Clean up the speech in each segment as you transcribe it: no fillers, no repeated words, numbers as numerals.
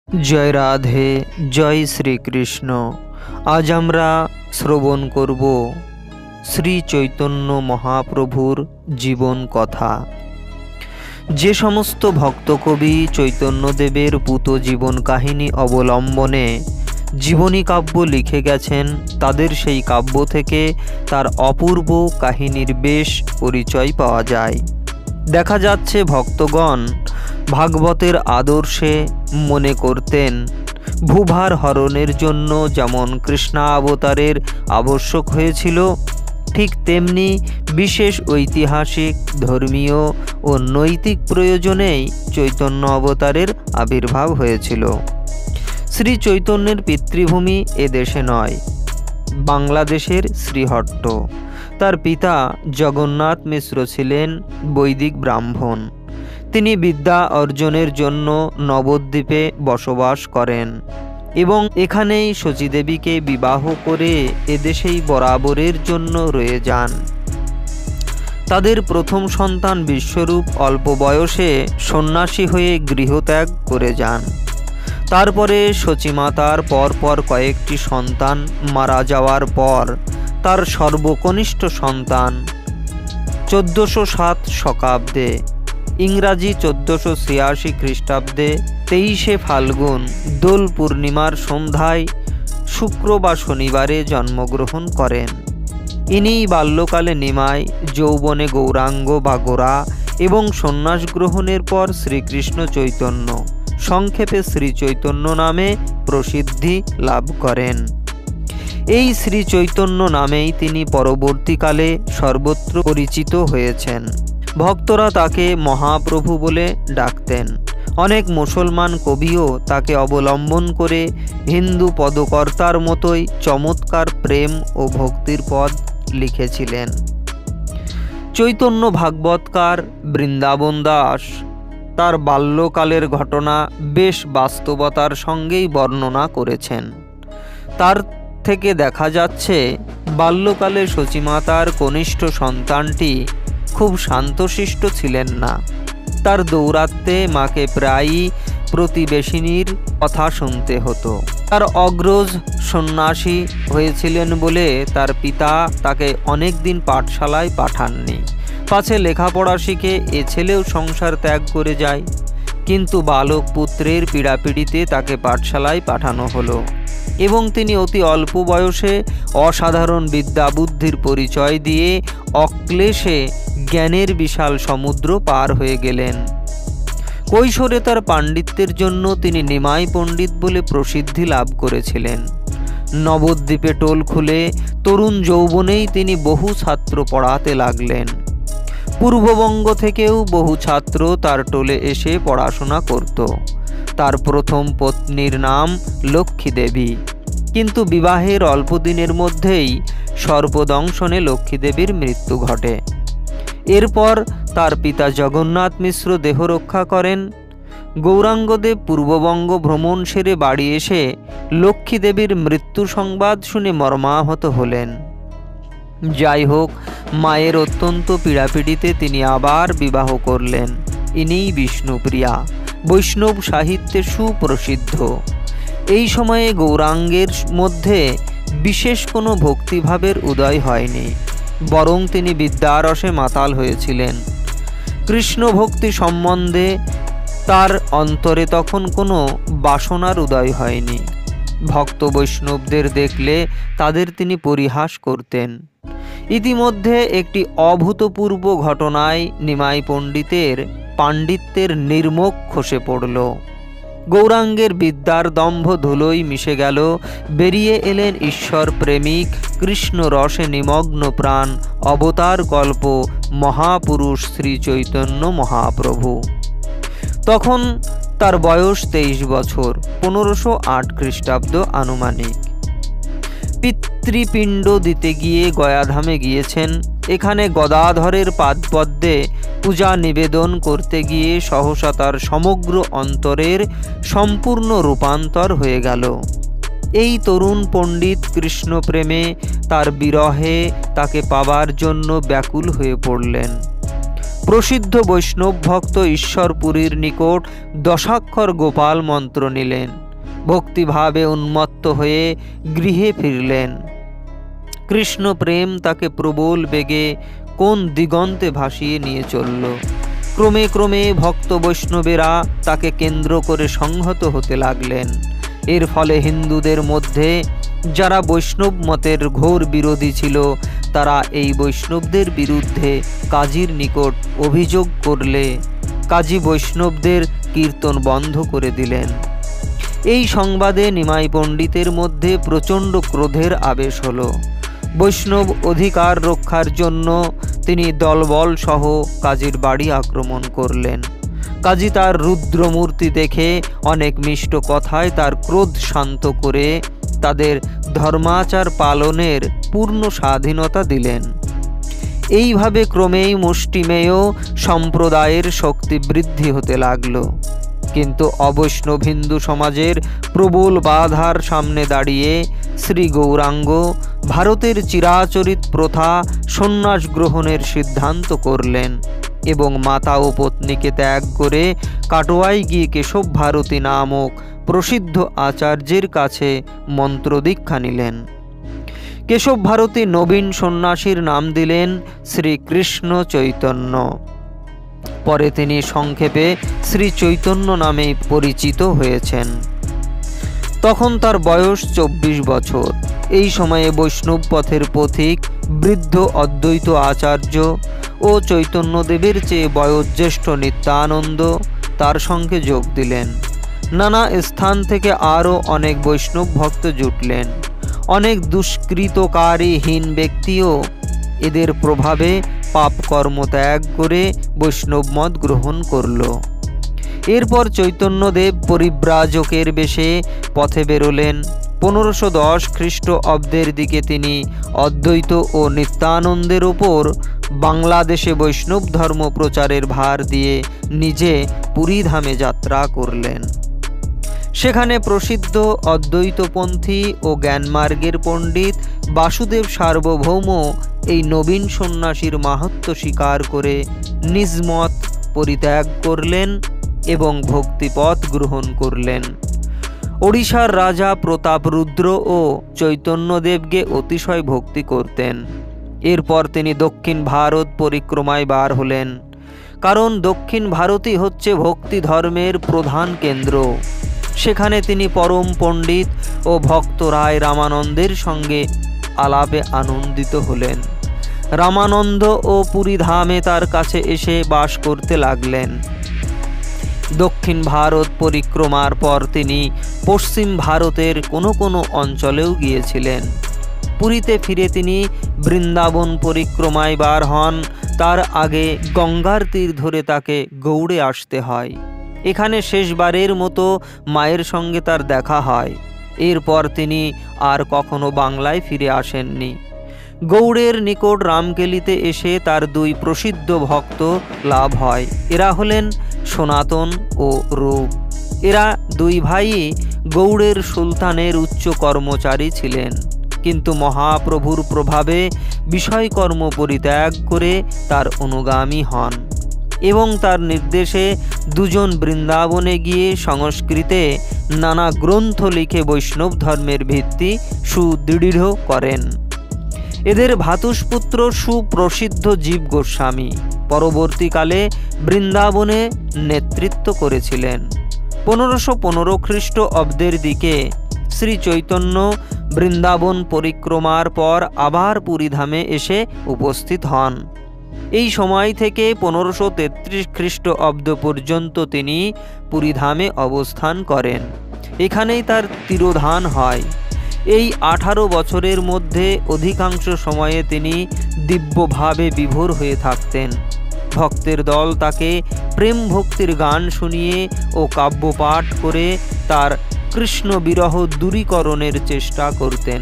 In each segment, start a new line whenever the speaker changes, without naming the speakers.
जय राधे जय श्रीकृष्ण। आज আমরা শ্রবণ করব শ্রী চৈতন্য মহাপ্রভুর জীবন কথা। যে সমস্ত ভক্ত কবি চৈতন্যদেবের পুত জীবন কাহিনী অবলম্বনে জীবনী কাব্য লিখে গেছেন, তাদের সেই কাব্য থেকে তার অপূর্ব কাহিনীর বেশ পরিচয় পাওয়া যায়। দেখা যাচ্ছে ভক্তগণ ভাগবতের আদর্শে মনে করতেন ভূভার হরণের জন্য যেমন কৃষ্ণাবতারের আবশ্যক হয়েছিল, ঠিক তেমনি বিশেষ ঐতিহাসিক, ধর্মীয় ও নৈতিক প্রয়োজনেই চৈতন্য অবতারের আবির্ভাব হয়েছিল। শ্রী চৈতন্যের পিতৃভূমি এদেশে নয়, বাংলাদেশের শ্রীহট্ট। তার পিতা জগন্নাথ মিশ্র ছিলেন বৈদিক ব্রাহ্মণ। তিনি বিদ্যা অর্জনের জন্য নবদ্বীপে বসবাস করেন এবং এখানেই শচীদেবীকে বিবাহ করে এদেশেই বরাবরের জন্য রয়ে যান। তাদের প্রথম সন্তান বিশ্বরূপ অল্প বয়সে সন্ন্যাসী হয়ে গৃহত্যাগ করে যান। তারপরে শচীমাতার পরপর কয়েকটি সন্তান মারা যাওয়ার পর তার সর্বকনিষ্ঠ সন্তান 1407 শকাব্দে, ইংরাজি 1486 খ্রিস্টাব্দে 23শে ফাল্গুন দোল পূর্ণিমার সন্ধ্যায় শুক্র বা শনিবারে জন্মগ্রহণ করেন। ইনিই বাল্যকালে নিমাই, যৌবনে গৌরাঙ্গ বা গোরা এবং সন্ন্যাস গ্রহণের পর শ্রীকৃষ্ণ চৈতন্য, সংক্ষেপে শ্রী চৈতন্য নামে প্রসিদ্ধি লাভ করেন। এই শ্রী চৈতন্য নামেই তিনি পরবর্তীকালে সর্বত্র পরিচিত হয়েছেন। ভক্তরা তাকে মহাপ্রভু বলে ডাকতেন। অনেক মুসলমান কবিও তাকে অবলম্বন করে হিন্দু পদকর্তার মতোই চমৎকার প্রেম ও ভক্তির পদ লিখেছিলেন। চৈতন্য ভাগবতকার বৃন্দাবন দাস তার বাল্যকালের ঘটনা বেশ বাস্তবতার সঙ্গেই বর্ণনা করেছেন। তার থেকে দেখা যাচ্ছে বাল্যকালে শচীমাতার কনিষ্ঠ সন্তানটি খুব শান্তশিষ্ট ছিলেন না। তার দৌরাত্ম্যে মাকে প্রায়ই প্রতিবেশিনীর কথা শুনতে হতো। তার অগ্রজ সন্ন্যাসী হয়েছিলেন বলে তার পিতা তাকে অনেক দিন পাঠশালায় পাঠাননি। পাছে লেখাপড়া শিখে এ ছেলেও সংসার ত্যাগ করে যায়, কিন্তু বালক পুত্রের পীড়াপিড়িতে তাকে পাঠশালায় পাঠানো হলো এবং তিনি অতি অল্প বয়সে অসাধারণ বিদ্যা বুদ্ধির পরিচয় দিয়ে অক্লেশে জ্ঞানের বিশাল সমুদ্র পার হয়ে গেলেন। কৈশোরে তার পাণ্ডিত্যের জন্য তিনি নিমাই পণ্ডিত বলে প্রসিদ্ধি লাভ করেছিলেন। নবদ্বীপে টোল খুলে তরুণ যৌবনেই তিনি বহু ছাত্র পড়াতে লাগলেন। পূর্ববঙ্গ থেকেও বহু ছাত্র তার টোলে এসে পড়াশোনা করত। তার প্রথম পত্নীর নাম লক্ষ্মী দেবী, কিন্তু বিবাহের অল্প দিনের মধ্যেই সর্পদংশনে লক্ষ্মী দেবীর মৃত্যু ঘটে। এরপর তার পিতা জগন্নাথ মিশ্র দেহ রক্ষা করেন। গৌরাঙ্গদেব পূর্ববঙ্গ ভ্রমণ সেরে বাড়ি এসে লক্ষ্মী দেবীর মৃত্যু সংবাদ শুনে মর্মাহত হলেন। যাই হোক, মায়ের অত্যন্ত পীড়াপিড়িতে তিনি আবার বিবাহ করলেন। ইনিই বিষ্ণুপ্রিয়া, বৈষ্ণব সাহিত্যে সুপ্রসিদ্ধ। এই সময়ে গৌরাঙ্গের মধ্যে বিশেষ কোনো ভক্তিভাবের উদয় হয়নি, বরং তিনি বিদ্যারসে মাতাল হয়েছিলেন। কৃষ্ণ ভক্তি সম্বন্ধে তার অন্তরে তখন কোনো বাসনার উদয় হয়নি। ভক্ত বৈষ্ণবদের দেখলে তাদের তিনি পরিহাস করতেন। ইতিমধ্যে একটি অভূতপূর্ব ঘটনায় নিমাই পণ্ডিতের পাণ্ডিত্যের নির্মোক খসে পড়ল। গৌরাঙ্গের বিদ্যার দম্ভ ধুলোয় মিশে গেল। বেরিয়ে এলেন ঈশ্বর প্রেমিক, কৃষ্ণ রসে নিমগ্ন প্রাণ, অবতার কল্প মহাপুরুষ শ্রী চৈতন্য মহাপ্রভু। তখন তার বয়স 23 বছর, 1508 খ্রিস্টাব্দ আনুমানিক। পিতৃপিণ্ড দিতে গিয়ে গয়াধামে গিয়েছেন। এখানে গদাধরের পাদপদ্মে পূজা নিবেদন করতে গিয়ে সহসা তার সমগ্র অন্তরের সম্পূর্ণ রূপান্তর হয়ে গেল। এই তরুণ পণ্ডিত কৃষ্ণ প্রেমে, তার বিরহে তাকে পাবার জন্য ব্যাকুল হয়ে পড়লেন। প্রসিদ্ধ বৈষ্ণব ভক্ত ঈশ্বরপুরীর নিকট দশাক্ষর গোপাল মন্ত্র নিলেন। ভক্তিভাবে উন্মত্ত হয়ে গৃহে ফিরলেন। কৃষ্ণ প্রেম তাকে প্রবল বেগে কোন দিগন্তে ভাসিয়ে নিয়ে চলল। ক্রমে ক্রমে ভক্ত বৈষ্ণবেরা তাকে কেন্দ্র করে সংহত হতে লাগলেন। এর ফলে হিন্দুদের মধ্যে যারা বৈষ্ণব মতের ঘোর বিরোধী ছিল, তারা এই বৈষ্ণবদের বিরুদ্ধে কাজীর নিকট অভিযোগ করলে কাজী বৈষ্ণবদের কীর্তন বন্ধ করে দিলেন। এই সংবাদে নিমাই পণ্ডিতের মধ্যে প্রচণ্ড ক্রোধের আবেশ হল। বৈষ্ণব অধিকার রক্ষার জন্য তিনি দলবল সহ কাজীর বাড়ি আক্রমণ করলেন। কাজী তার রুদ্রমূর্তি দেখে অনেক মিষ্ট কথায় তার ক্রোধ শান্ত করে তাদের ধর্মাচার পালনের পূর্ণ স্বাধীনতা দিলেন। এইভাবে ক্রমেই মুষ্টিমেয় সম্প্রদায়ের শক্তি বৃদ্ধি হতে লাগল। কিন্তু অবৈষ্ণব হিন্দু সমাজের প্রবল বাধার সামনে দাঁড়িয়ে শ্রী গৌরাঙ্গ ভারতের চিরাচরিত প্রথা সন্ন্যাস গ্রহণের সিদ্ধান্ত করলেন এবং মাতা ও পত্নীকে ত্যাগ করে কাটোয়ায় গিয়ে কেশব ভারতী নামক প্রসিদ্ধ আচার্যের কাছে মন্ত্রদীক্ষা নিলেন। কেশব ভারতী নবীন সন্ন্যাসীর নাম দিলেন শ্রীকৃষ্ণ চৈতন্য। পরে তিনি সংক্ষেপে শ্রী চৈতন্য নামেই পরিচিত হয়েছেন। তখন তার বয়স 24 বছর। এই সময়ে বৈষ্ণব পথের পথিক বৃদ্ধ অদ্বৈত আচার্য ও চৈতন্যদেবের চেয়ে বয়োজ্যেষ্ঠ নিত্যানন্দ তার সঙ্গে যোগ দিলেন। নানা স্থান থেকে আরও অনেক বৈষ্ণব ভক্ত জুটলেন। অনেক দুষ্কৃতকারী হীন ব্যক্তিও এদের প্রভাবে পাপকর্ম ত্যাগ করে বৈষ্ণব মত গ্রহণ করল। এরপর চৈতন্যদেব পরিব্রাজকের বেশে পথে বেরোলেন। 1510 খ্রিস্টাব্দের দিকে তিনি অদ্বৈত ও নিত্যানন্দের ওপর বাংলাদেশে বৈষ্ণব ধর্ম প্রচারের ভার দিয়ে নিজে পুরীধামে যাত্রা করলেন। সেখানে প্রসিদ্ধ অদ্বৈতপন্থী ও জ্ঞানমার্গের পণ্ডিত বাসুদেব সার্বভৌম এই নবীন সন্ন্যাসীর মাহাত্ম্য স্বীকার করে নিজ মত পরিত্যাগ করলেন এবং ভক্তিপথ গ্রহণ করলেন। ওড়িশার রাজা প্রতাপরুদ্র ও চৈতন্যদেবকে অতিশয় ভক্তি করতেন। এরপর তিনি দক্ষিণ ভারত পরিক্রমায় বার হলেন, কারণ দক্ষিণ ভারতই হচ্ছে ভক্তি ধর্মের প্রধান কেন্দ্র। সেখানে তিনি পরম পণ্ডিত ও ভক্ত রায় রামানন্দের সঙ্গে আলাপে আনন্দিত হলেন। রামানন্দ ও পুরীধামে তার কাছে এসে বাস করতে লাগলেন। দক্ষিণ ভারত পরিক্রমার পর তিনি পশ্চিম ভারতের কোনো কোনো অঞ্চলেও গিয়েছিলেন। পুরীতে ফিরে তিনি বৃন্দাবন পরিক্রমায় বার হন। তার আগে গঙ্গার তীর ধরে তাকে গৌড়ে আসতে হয়। এখানে শেষবারের মতো মায়ের সঙ্গে তার দেখা হয়। এরপর তিনি আর কখনো বাংলায় ফিরে আসেননি। গৌড়ের নিকট রামকেলিতে এসে তার দুই প্রসিদ্ধ ভক্ত লাভ হয়। এরা হলেন সনাতন ও রূপ। এরা দুই ভাইই গৌড়ের সুলতানের উচ্চ কর্মচারী ছিলেন, কিন্তু মহাপ্রভুর প্রভাবে বিষয়কর্ম পরিত্যাগ করে তার অনুগামী হন এবং তার নির্দেশে দুজন বৃন্দাবনে গিয়ে সংস্কৃতে নানা গ্রন্থ লিখে বৈষ্ণব ধর্মের ভিত্তি সুদৃঢ় করেন। এদের ভ্রাতুষ্পুত্র সুপ্রসিদ্ধ জীব গোস্বামী পরবর্তীকালে বৃন্দাবনে নেতৃত্ব করেছিলেন। 1515 খ্রিস্টাব্দের দিকে শ্রী চৈতন্য বৃন্দাবন পরিক্রমার পর আবার পুরীধামে এসে উপস্থিত হন। এই সময় থেকে 1533 খ্রিস্টাব্দ পর্যন্ত তিনি পুরীধামে অবস্থান করেন। এখানেই তার তিরোধান হয়। এই 18 বছরের মধ্যে অধিকাংশ সময়ে তিনি দিব্যভাবে বিভোর হয়ে থাকতেন। ভক্তের দল তাকে প্রেম ভক্তির গান শুনিয়ে ও কাব্যপাঠ করে তার কৃষ্ণ বিরহ দূরীকরণের চেষ্টা করতেন,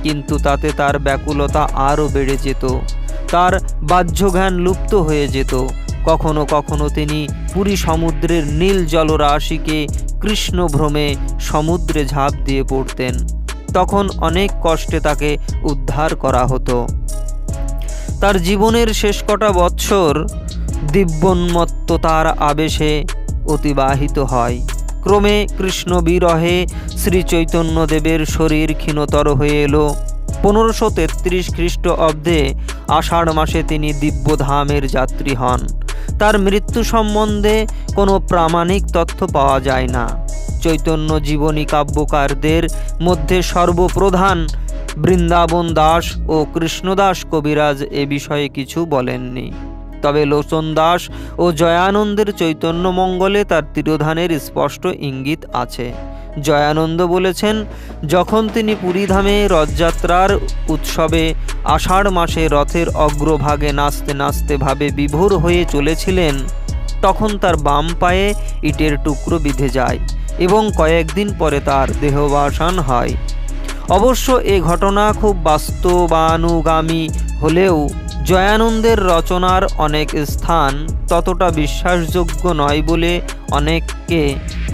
কিন্তু তাতে তার ব্যাকুলতা আরও বেড়ে যেত। তার বাহ্যজ্ঞান লুপ্ত হয়ে যেত। কখনো কখনো তিনি পুরী সমুদ্রের নীল জলরাশিকে কৃষ্ণ ভ্রমে সমুদ্রে ঝাঁপ দিয়ে পড়তেন। তখন অনেক কষ্টে তাকে উদ্ধার করা হতো। তার জীবনের শেষ কটা বৎসর দিব্যোন্মত্ততার আবেশে অতিবাহিত হয়। ক্রমে কৃষ্ণ বিরহে শ্রী চৈতন্যদেবের শরীর ক্ষীণতর হয়ে এলো। 1533 খ্রিস্টাব্দে আষাঢ় মাসে তিনি দিব্যধামের যাত্রী হন। তার মৃত্যু সম্বন্ধে কোনো প্রামাণিক তথ্য পাওয়া যায় না। চৈতন্য জীবনী কাব্যকারদের মধ্যে সর্বপ্রধান বৃন্দাবন দাস ও কৃষ্ণদাস কবিরাজ এ বিষয়ে কিছু বলেননি। তবে লোচন দাস ও জয়ানন্দের চৈতন্য মঙ্গলে তার তিরোধানের স্পষ্ট ইঙ্গিত আছে। জয়ানন্দ বলেছেন, যখন তিনি পুরীধামে রথযাত্রার উৎসবে আষাঢ় মাসে রথের অগ্রভাগে নাচতে নাচতে ভাবে বিভোর হয়ে চলেছিলেন, তখন তার বাম পায়ে ইটের টুকরো বিঁধে যায় এবং কয়েকদিন পরে তার দেহাবসান হয়। অবশ্য এ ঘটনা খুব বাস্তবানুগামী হলেও জয়ানন্দের রচনার অনেক স্থান ততটা বিশ্বাসযোগ্য নয় বলে অনেকে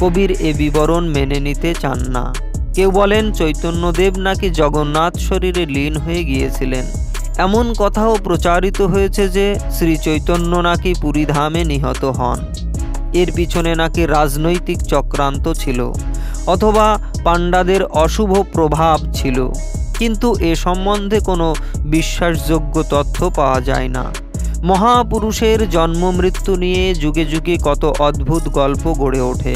কবির এ বিবরণ মেনে নিতে চান না। কেউ বলেন চৈতন্যদেব নাকি জগন্নাথ শরীরে লীন হয়ে গিয়েছিলেন। এমন কথাও প্রচারিত হয়েছে যে শ্রী চৈতন্য নাকি পুরীধামে নিহত হন। এর পিছনে নাকি রাজনৈতিক চক্রান্ত ছিল অথবা পাণ্ডাদের অশুভ প্রভাব ছিল, কিন্তু এ সম্বন্ধে কোনো বিশ্বাসযোগ্য তথ্য পাওয়া যায় না। মহাপুরুষের জন্ম মৃত্যু নিয়ে যুগে যুগে কত অদ্ভুত গল্প গড়ে ওঠে।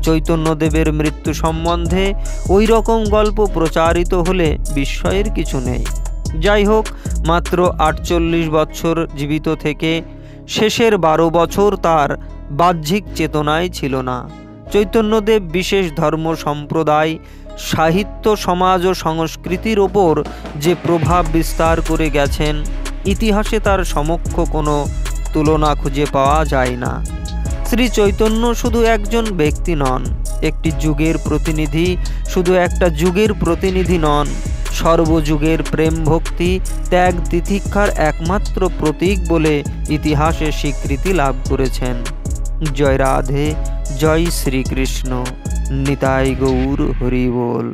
চৈতন্যদেবের মৃত্যু সম্বন্ধে ওই রকম গল্প প্রচারিত হলে বিস্ময়ের কিছু নেই। যাই হোক, মাত্র 48 বছর জীবিত থেকে শেষের 12 বছর তার বাহ্যিক চেতনায় ছিল না। চৈতন্যদেব বিশেষ ধর্ম সম্প্রদায়, সাহিত্য, সমাজ ও সংস্কৃতির ওপর যে প্রভাব বিস্তার করে গেছেন, ইতিহাসে তার সমক্ষ কোনো তুলনা খুঁজে পাওয়া যায় না। শ্রী চৈতন্য শুধু একজন ব্যক্তি নন, একটি যুগের প্রতিনিধি, শুধু একটা যুগের প্রতিনিধি নন, সর্বযুগের প্রেম ভক্তি ত্যাগ তিতিক্ষার একমাত্র প্রতীক বলে ইতিহাসে স্বীকৃতি লাভ করেছেন। জয় রাধে, জয় শ্রীকৃষ্ণ, নিতাই গৌর হরি বল।